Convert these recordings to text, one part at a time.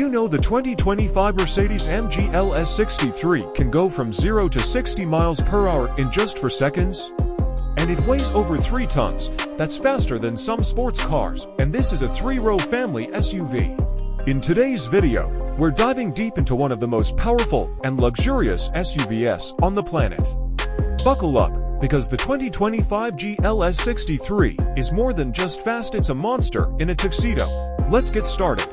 Did you know the 2025 Mercedes-AMG GLS 63 can go from 0 to 60 miles per hour in just 4 seconds? And it weighs over 3 tons. That's faster than some sports cars, and this is a 3-row family SUV. In today's video, we're diving deep into one of the most powerful and luxurious SUVs on the planet. Buckle up, because the 2025 GLS 63 is more than just fast, it's a monster in a tuxedo. Let's get started.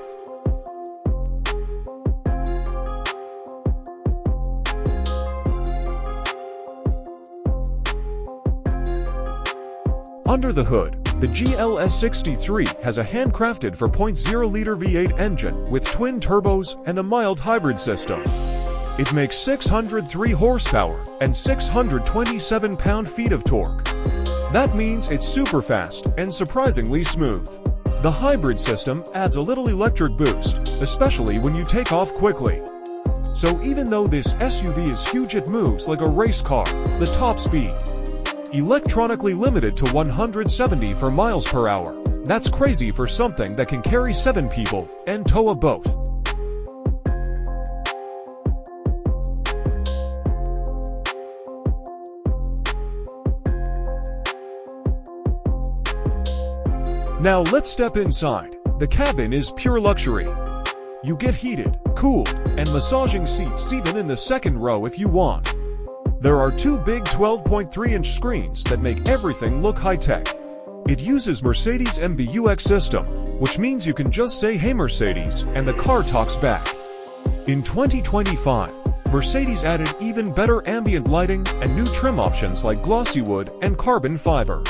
Under the hood, the GLS 63 has a handcrafted 4.0-liter V8 engine with twin turbos and a mild hybrid system. It makes 603 horsepower and 627 pound-feet of torque. That means it's super fast and surprisingly smooth. The hybrid system adds a little electric boost, especially when you take off quickly. So even though this SUV is huge, it moves like a race car. The top speed, electronically limited to 174 miles per hour. That's crazy for something that can carry 7 people and tow a boat. Now let's step inside. The cabin is pure luxury. You get heated, cooled, and massaging seats even in the second row if you want. There are 2 big 12.3-inch screens that make everything look high-tech. It uses Mercedes-AMG UX system, which means you can just say, "Hey Mercedes," and the car talks back. In 2025, Mercedes added even better ambient lighting and new trim options like glossy wood and carbon fiber.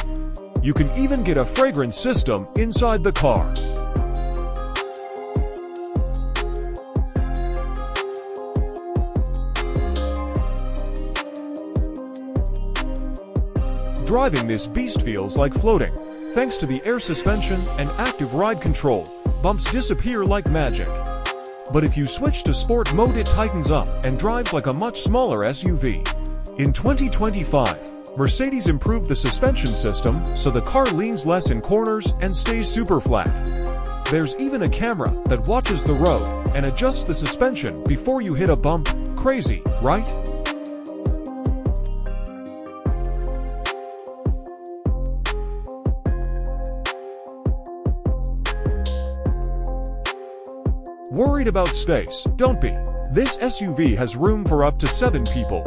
You can even get a fragrance system inside the car. Driving this beast feels like floating. Thanks to the air suspension and active ride control, bumps disappear like magic. But if you switch to sport mode, it tightens up and drives like a much smaller SUV. In 2025, Mercedes improved the suspension system so the car leans less in corners and stays super flat. There's even a camera that watches the road and adjusts the suspension before you hit a bump. Crazy, right? Worried about space? Don't be. This SUV has room for up to 7 people.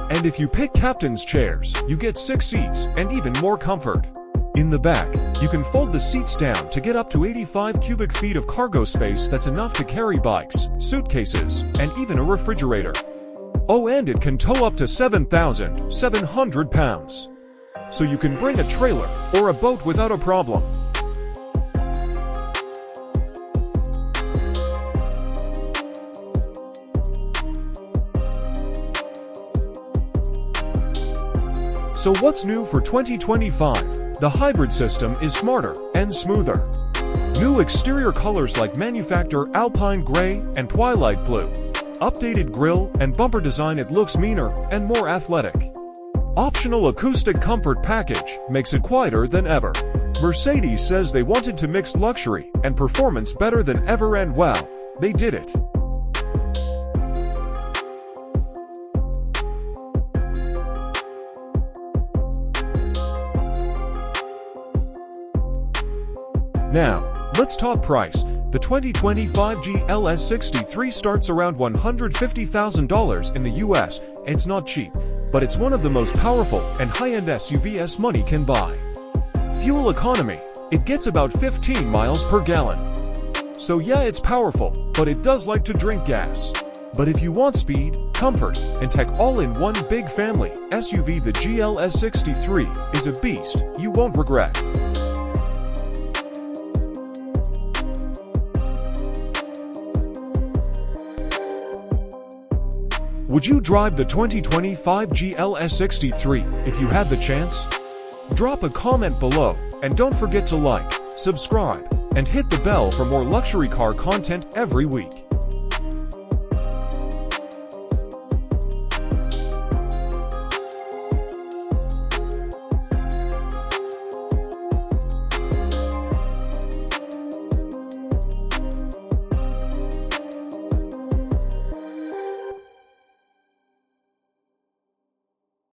And if you pick captain's chairs, you get 6 seats and even more comfort. In the back, you can fold the seats down to get up to 85 cubic feet of cargo space. That's enough to carry bikes, suitcases, and even a refrigerator. Oh, and it can tow up to 7,700 pounds. So you can bring a trailer or a boat without a problem. So what's new for 2025? The hybrid system is smarter and smoother. New exterior colors like manufacturer Alpine Gray and Twilight Blue. Updated grille and bumper design, it looks meaner and more athletic. Optional acoustic comfort package makes it quieter than ever. Mercedes says they wanted to mix luxury and performance better than ever, and wow, they did it. Now, let's talk price. The 2025 GLS 63 starts around $150,000 in the US. It's not cheap, but it's one of the most powerful and high-end SUVs money can buy. Fuel economy, it gets about 15 miles per gallon. So yeah, it's powerful, but it does like to drink gas. But if you want speed, comfort, and tech all in one big family SUV, the GLS 63 is a beast you won't regret. Would you drive the 2025 GLS 63 if you had the chance? Drop a comment below, and don't forget to like, subscribe, and hit the bell for more luxury car content every week.